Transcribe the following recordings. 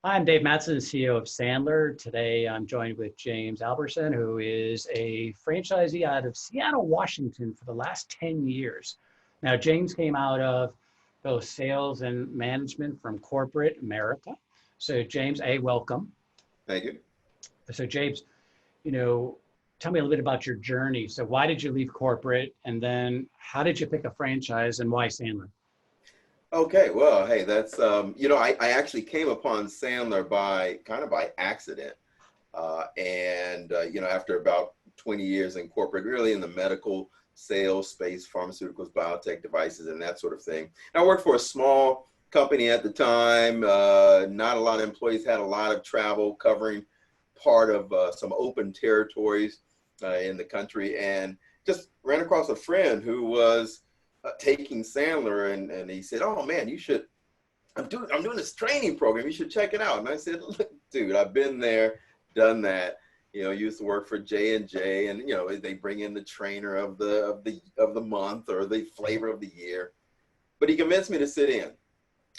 Hi, I'm Dave Mattson, CEO of Sandler. Today, I'm joined with James Alberson, who is a franchisee out of Seattle, Washington for the last 10 years. Now, James came out of both sales and management from corporate America. So, James, welcome. Thank you. So, James, you know, tell me a little bit about your journey. So, why did you leave corporate? And then, how did you pick a franchise and why Sandler? Okay, well, hey, that's I actually came upon Sandler by kind of by accident, after about 20 years in corporate, really in the medical sales space, pharmaceuticals, biotech devices, and that sort of thing. And I worked for a small company at the time. Not a lot of employees, had a lot of travel, covering part of some open territories in the country, and just ran across a friend who was taking Sandler, and he said, "Oh man, you should. I'm doing this training program. You should check it out." And I said, "Look, dude, I've been there, done that. Used to work for J&J, and they bring in the trainer of the month or the flavor of the year." But he convinced me to sit in,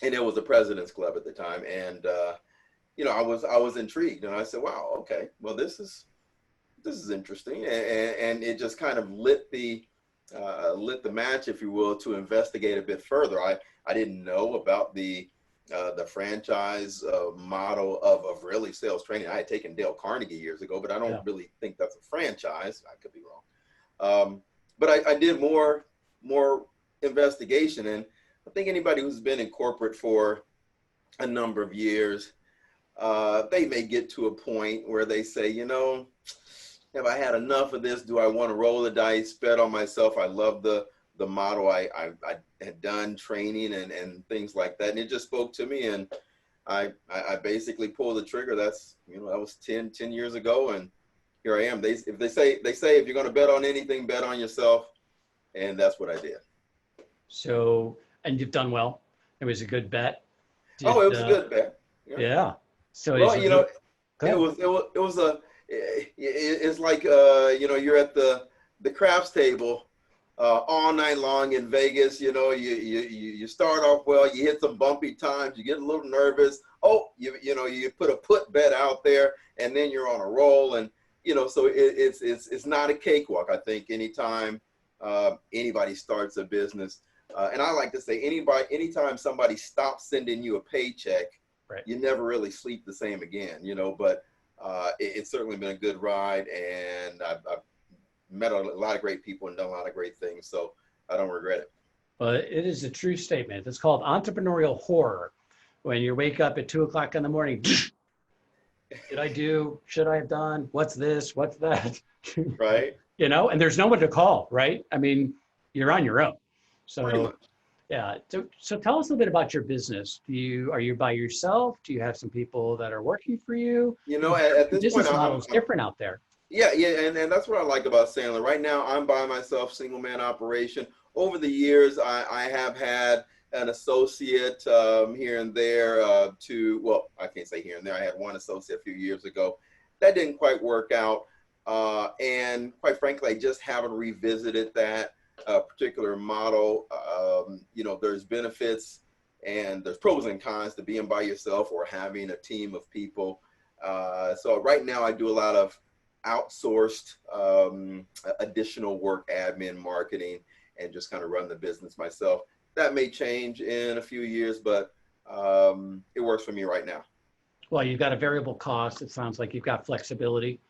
and it was the President's Club at the time, and I was intrigued, and I said, "Wow, okay, well this is interesting," and it just kind of lit the match, if you will, to investigate a bit further. I didn't know about the franchise model of really sales training. I had taken Dale Carnegie years ago, but I don't really think that's a franchise. I could be wrong. But I did more investigation, and I think anybody who's been in corporate for a number of years, they may get to a point where they say, have I had enough of this? Do I want to roll the dice, bet on myself? I love the model. I had done training and things like that, and it just spoke to me, and I basically pulled the trigger. That's that was 10 years ago, and here I am. They say if you're going to bet on anything, bet on yourself, and that's what I did. So, and you've done well. It was a good bet. Oh, it was a good bet. Yeah. So, well, it's like you're at the craps table all night long in Vegas. You start off well, you hit some bumpy times, you get a little nervous. Oh, you put a put bet out there, and then you're on a roll, and so it's not a cakewalk. I think anytime anybody starts a business, and I like to say anytime somebody stops sending you a paycheck, right, you never really sleep the same again. But it's certainly been a good ride, and I've met a lot of great people and done a lot of great things, so I don't regret it. Well, it is a true statement. It's called entrepreneurial horror. When you wake up at 2:00 in the morning, did I do? Should I have done? What's this? What's that? Right. And there's no one to call, right? I mean, you're on your own. Pretty So, much. yeah. So tell us a little bit about your business. Are you by yourself? Do you have some people that are working for you? At this Business point, model is different out there. Yeah, and that's what I like about Sandler. Right now, I'm by myself, single man operation. Over the years, I have had an associate here and there. I can't say here and there. I had one associate a few years ago. That didn't quite work out, and quite frankly, I just haven't revisited that particular model. There's benefits and there's pros and cons to being by yourself or having a team of people. So right now, I do a lot of outsourced additional work, admin, marketing, and just kind of run the business myself. That may change in a few years, but it works for me right now. Well, you've got a variable cost. It sounds like you've got flexibility.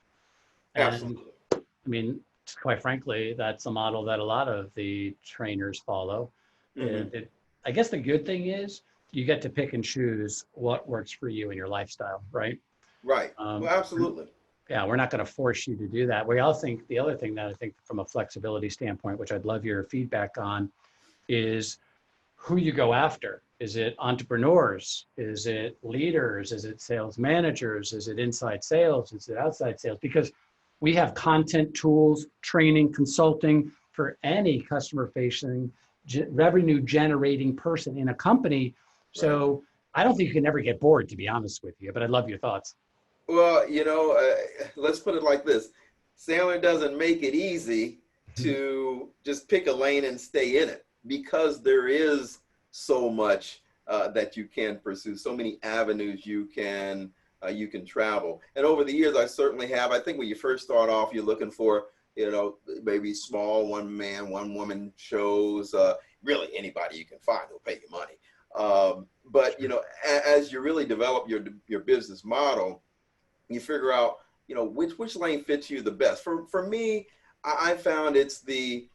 And Absolutely. I mean, quite frankly, that's a model that a lot of the trainers follow. Mm-hmm. I guess the good thing is you get to pick and choose what works for you and your lifestyle, right? Right. Well, absolutely. Yeah, we're not going to force you to do that. We all think the other thing that I think from a flexibility standpoint, which I'd love your feedback on, is who you go after. Is it entrepreneurs? Is it leaders? Is it sales managers? Is it inside sales? Is it outside sales? Because we have content, tools, training, consulting for any customer facing revenue generating person in a company. So I don't think you can ever get bored, to be honest with you, but I'd love your thoughts. Well, let's put it like this. Sandler doesn't make it easy to just pick a lane and stay in it, because there is so much that you can pursue, so many avenues you can travel. And over the years, I certainly have. I think when you first start off, you're looking for, maybe small one man, one woman shows. Really, anybody you can find who'll pay you money. But as you really develop your business model, you figure out which lane fits you the best. For me, I found it's the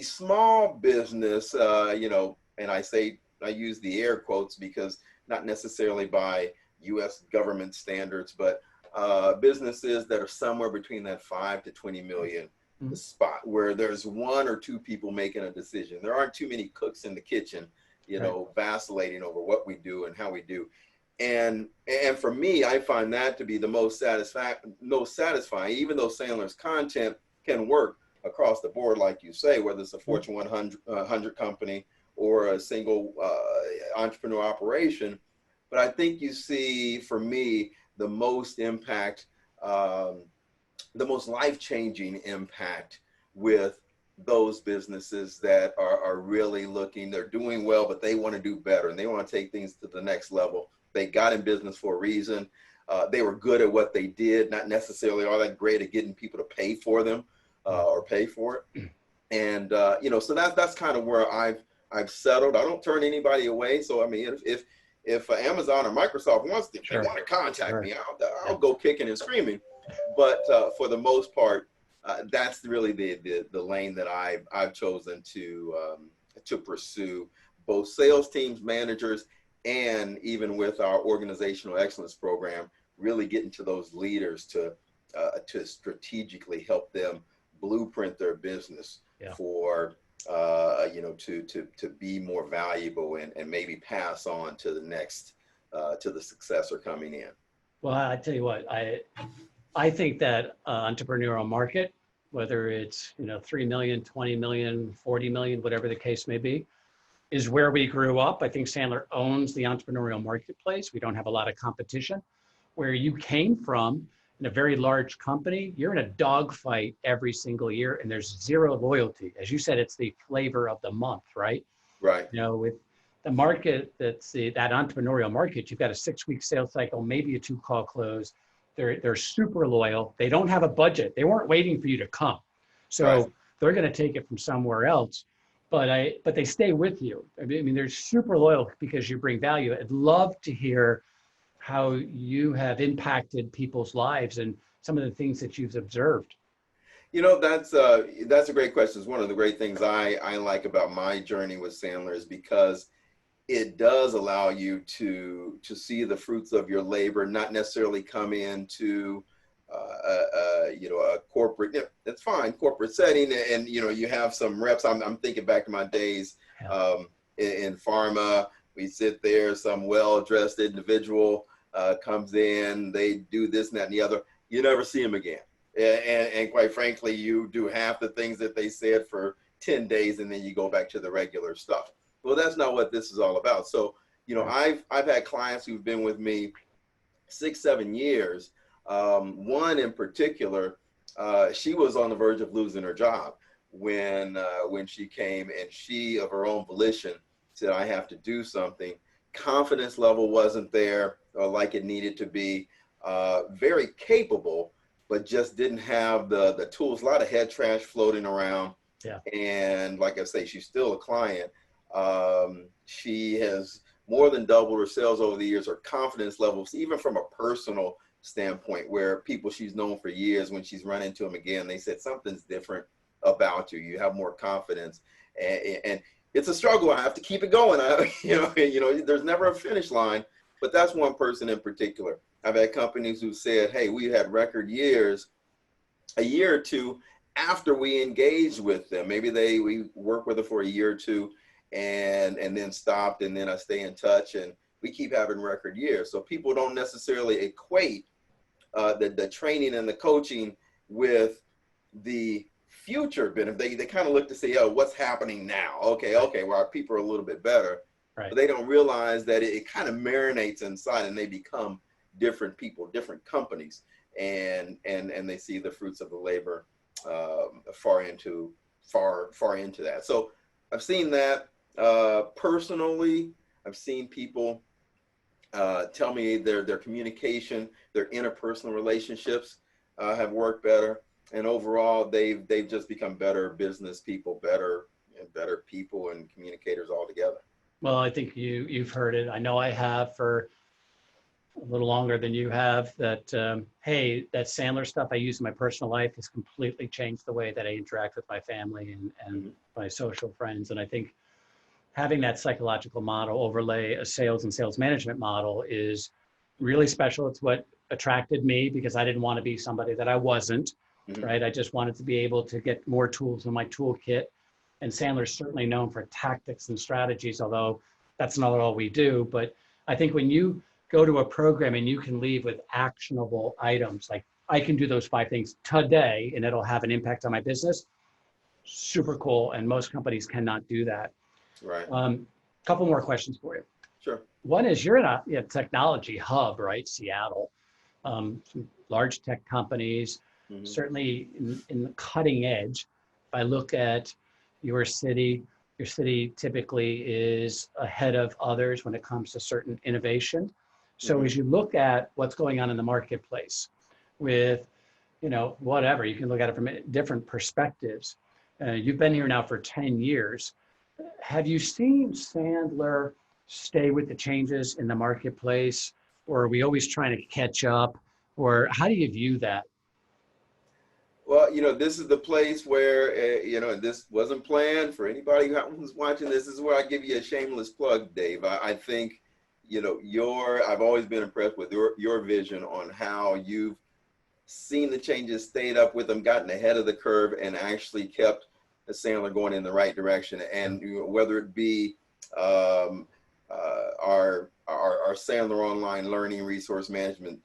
small business, and I use the air quotes because not necessarily by U.S. government standards, but businesses that are somewhere between that 5 to 20 million spot, where there's one or two people making a decision. There aren't too many cooks in the kitchen, vacillating over what we do and how we do. And for me, I find that to be the most satisfying, even though Sandler's content can work across the board, like you say, whether it's a Fortune 100 company or a single entrepreneur operation. But I think you see, for me, the most impact, the most life-changing impact with those businesses that are really looking, they're doing well, but they want to do better and they want to take things to the next level. They got in business for a reason. They were good at what they did, not necessarily all that great at getting people to pay for them or pay for it. And, so that's kind of where I've settled. I don't turn anybody away. So, I mean, if Amazon or Microsoft wants to, they want to contact me, I'll go kicking and screaming. But for the most part, that's really the lane that I've chosen to pursue, both sales teams, managers, and even with our organizational excellence program, really getting to those leaders to strategically help them blueprint their business for to be more valuable and maybe pass on to the next to the successor coming in. Well, I tell you what, I think that entrepreneurial market, whether it's 3 million, 20 million, 40 million, whatever the case may be, is where we grew up. I think Sandler owns the entrepreneurial marketplace. We don't have a lot of competition. Where you came from in a very large company, you're in a dogfight every single year and there's zero loyalty. As you said, it's the flavor of the month, right? Right. With the market, that entrepreneurial market, you've got a 6-week sales cycle, maybe a 2-call close. They're super loyal. They don't have a budget. They weren't waiting for you to come. So they're going to take it from somewhere else. But they stay with you. I mean, they're super loyal because you bring value. I'd love to hear how you have impacted people's lives and some of the things that you've observed. That's a great question. It's one of the great things I like about my journey with Sandler is because it does allow you to see the fruits of your labor, not necessarily come into a corporate, it's fine, corporate setting, and you have some reps. I'm thinking back to my days in pharma. We sit there, some well-dressed individual comes in, they do this and that and the other. You never see them again, and quite frankly, you do half the things that they said for 10 days, and then you go back to the regular stuff. Well, that's not what this is all about. So, I've had clients who've been with me 6-7 years. One in particular, she was on the verge of losing her job when she came, and she, of her own volition, said, I have to do something. Confidence level wasn't there like it needed to be. Very capable, but just didn't have the tools. A lot of head trash floating around. Yeah. And like I say, she's still a client. She has more than doubled her sales over the years. Her confidence levels, even from a personal standpoint, where people she's known for years, when she's run into them again, they said something's different about you. You have more confidence, and it's a struggle. I have to keep it going. There's never a finish line, but that's one person in particular. I've had companies who said, hey, we had record years a year or two after we engaged with them. Maybe we worked with them for a year or two and then stopped, and then I stay in touch, and we keep having record years. So people don't necessarily equate the training and the coaching with the future benefit. They kind of look to say, oh, what's happening now? Okay, well, our people are a little bit better. Right. But they don't realize that it kind of marinates inside, and they become different people, different companies, and they see the fruits of the labor far into that. So I've seen that personally. I've seen people tell me their communication, their interpersonal relationships have worked better, and overall they've just become better business people, better people and communicators altogether. Well, I think you've heard it. I know I have for a little longer than you have that, hey, that Sandler stuff I use in my personal life has completely changed the way that I interact with my family and Mm-hmm. my social friends. And I think having that psychological model overlay a sales and sales management model is really special. It's what attracted me because I didn't want to be somebody that I wasn't, Mm-hmm. right? I just wanted to be able to get more tools in my toolkit. And Sandler's certainly known for tactics and strategies, although that's not all we do. But I think when you go to a program and you can leave with actionable items, like I can do those 5 things today and it'll have an impact on my business, super cool. And most companies cannot do that. Right. Couple more questions for you. Sure. One is you're in a technology hub, right? Seattle, some large tech companies, Mm-hmm. certainly in the cutting edge. If I look at your city typically is ahead of others when it comes to certain innovation. So Mm-hmm. as you look at what's going on in the marketplace with, whatever, you can look at it from different perspectives. You've been here now for 10 years. Have you seen Sandler stay with the changes in the marketplace, or are we always trying to catch up, or how do you view that? Well, this is the place where, this wasn't planned for anybody who's watching. This is where I give you a shameless plug, Dave. I think, I've always been impressed with your vision on how you've seen the changes, stayed up with them, gotten ahead of the curve, and actually kept the Sandler going in the right direction. And whether it be our Sandler Online Learning Resource Management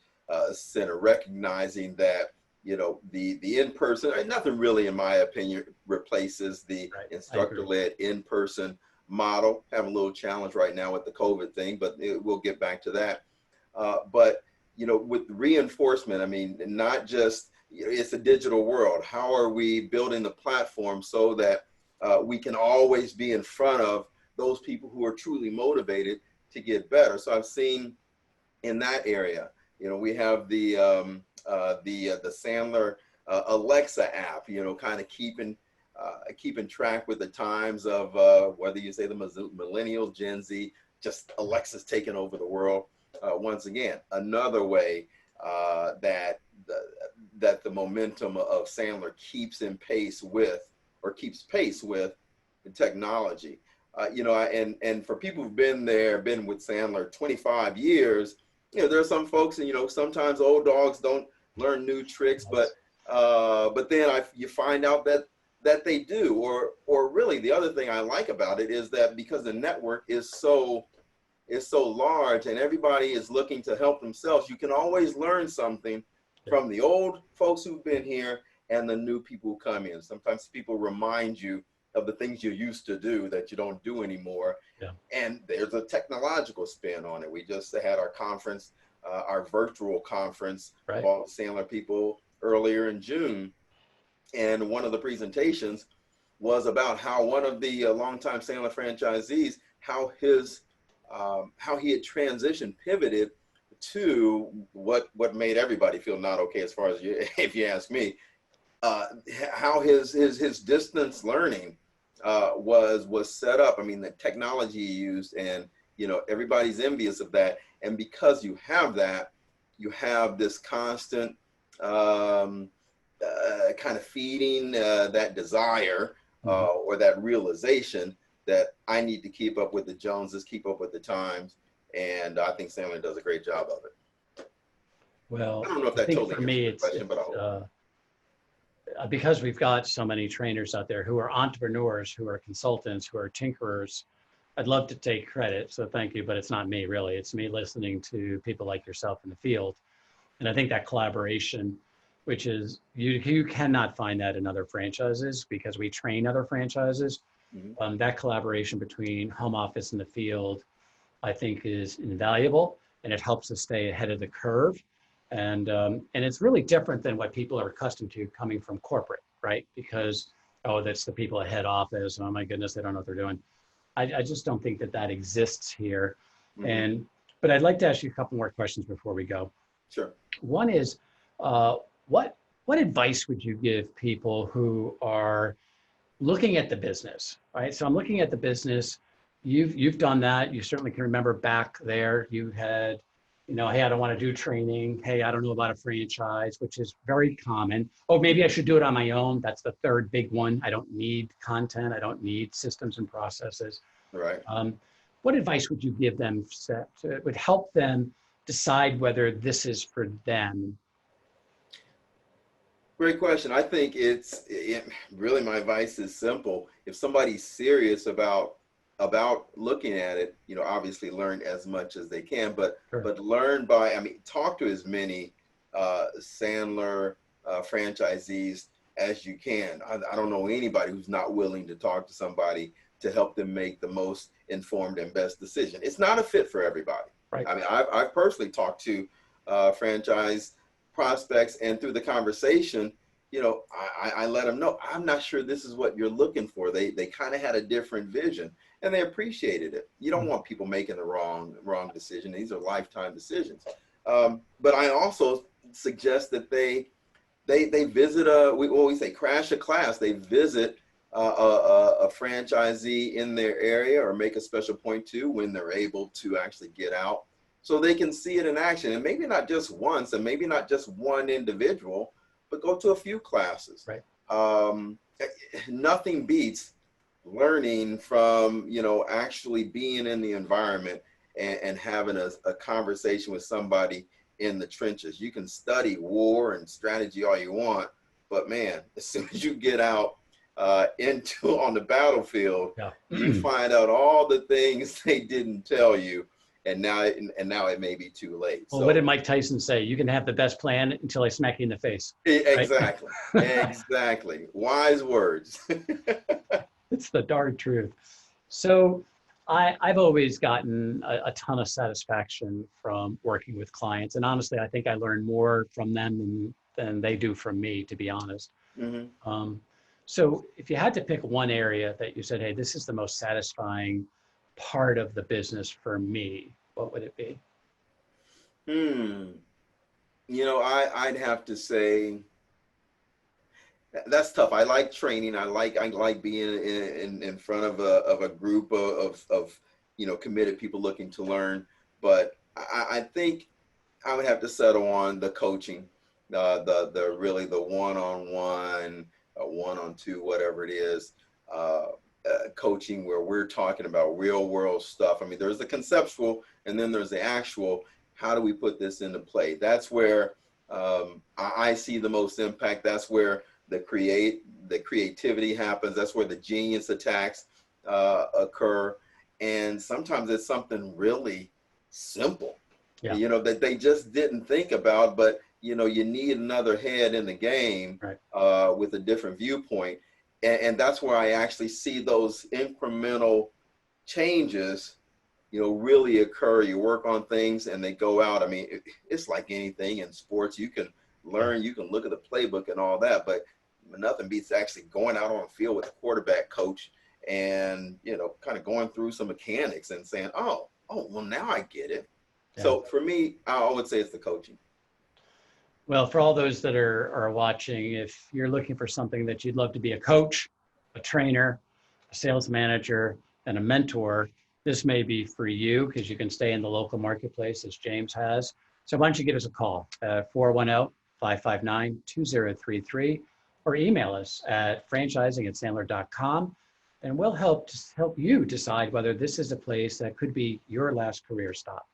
Center, recognizing that the in-person, nothing really, in my opinion, replaces the instructor-led in-person model. Have a little challenge right now with the COVID thing, but we'll get back to that. But with reinforcement, I mean, not just, it's a digital world. How are we building the platform so that we can always be in front of those people who are truly motivated to get better? So I've seen in that area, we have the Sandler Alexa app, kind of keeping track with the times of whether you say the millennials, Gen Z, just Alexa's taking over the world. Once again, another way that the momentum of Sandler keeps pace with the technology. And for people who've been with Sandler 25 years, there are some folks, and sometimes old dogs don't learn new tricks, but then you find out that they do, or really the other thing I like about it is that because the network is so large and everybody is looking to help themselves, you can always learn something from the old folks who've been here and the new people who come in. Sometimes people remind you of the things you used to do that you don't do anymore. Yeah. And there's a technological spin on it. We just had our conference, our virtual conference, of all the Sandler people earlier in June. And one of the presentations was about how one of the longtime Sandler franchisees, how he had transitioned, pivoted to what made everybody feel not okay, as far as if you ask me, how his distance learning was set up. I mean, the technology he used, and everybody's envious of that. And because you have that, you have this constant kind of feeding that desire or that realization that I need to keep up with the Joneses, keep up with the times. And I think Sandler does a great job of it. Well, I don't know if that totally for me, answers the question, but I hope. Because we've got so many trainers out there who are entrepreneurs, who are consultants, who are tinkerers, I'd love to take credit, so thank you, but it's not me really. It's me listening to people like yourself in the field. And I think that collaboration, which is, you cannot find that in other franchises because we train other franchises. Mm-hmm. That collaboration between home office and the field, I think, is invaluable, and it helps us stay ahead of the curve. And it's really different than what people are accustomed to coming from corporate, right? Because, oh, that's the people at head office. Oh my goodness, they don't know what they're doing. I just don't think that that exists here. Mm-hmm. But I'd like to ask you a couple more questions before we go. Sure. One is, uh, what advice would you give people who are looking at the business, right? So I'm looking at the business. You've done that. You certainly can remember back there. You had, hey, I don't want to do training. Hey, I don't know about a franchise, which is very common. Oh, maybe I should do it on my own. That's the third big one. I don't need content. I don't need systems and processes. Right. What advice would you give them that would help them decide whether this is for them? Great question. I think really my advice is simple. If somebody's serious about looking at it, obviously learn as much as they can, but Sure. learn talk to as many Sandler franchisees as you can. I don't know anybody who's not willing to talk to somebody to help them make the most informed and best decision. It's not a fit for everybody. Right. I mean, I've personally talked to franchise prospects, and through the conversation, I let them know, I'm not sure this is what you're looking for. They kind of had a different vision, and they appreciated it. You don't want people making the wrong decision. These are lifetime decisions. But I also suggest that they visit we always say crash a class. They visit a franchisee in their area, or make a special point to when they're able to actually get out, so they can see it in action, and maybe not just once, and maybe not just one individual, but go to a few classes. Right. Nothing beats learning from, actually being in the environment and having a conversation with somebody in the trenches. You can study war and strategy all you want, but man, as soon as you get out on the battlefield, Yeah. you find out all the things they didn't tell you. And now it may be too late. Well, so, what did Mike Tyson say? You can have the best plan until I smack you in the face. Exactly. Right? Exactly. Wise words. It's the darn truth. So I've always gotten a ton of satisfaction from working with clients. And honestly, I think I learn more from them than they do from me, to be honest. Mm-hmm. So if you had to pick one area that you said, hey, this is the most satisfying part of the business for me, what would it be? I'd have to say that's tough. I like training. I like being in front of a group of committed people looking to learn. But I think I would have to settle on the coaching, the really the one-on-one, one-on-two, whatever it is. Coaching where we're talking about real world stuff. I mean, there's the conceptual, and then there's the actual. How do we put this into play? That's where I see the most impact. That's where the creativity happens. That's where the genius attacks occur. And sometimes it's something really simple, that they just didn't think about, but you need another head in the game, right, with a different viewpoint. And that's where I actually see those incremental changes, really occur. You work on things and they go out. I mean, it's like anything in sports. You can learn, you can look at the playbook and all that, but nothing beats actually going out on the field with a quarterback coach and, kind of going through some mechanics and saying, oh, well, now I get it. Yeah. So for me, I would say it's the coaching. Well, for all those that are watching, if you're looking for something that you'd love to be a coach, a trainer, a sales manager, and a mentor, this may be for you because you can stay in the local marketplace as James has. So why don't you give us a call at 410-559-2033 or email us at franchising@sandler.com, and we'll help you decide whether this is a place that could be your last career stop.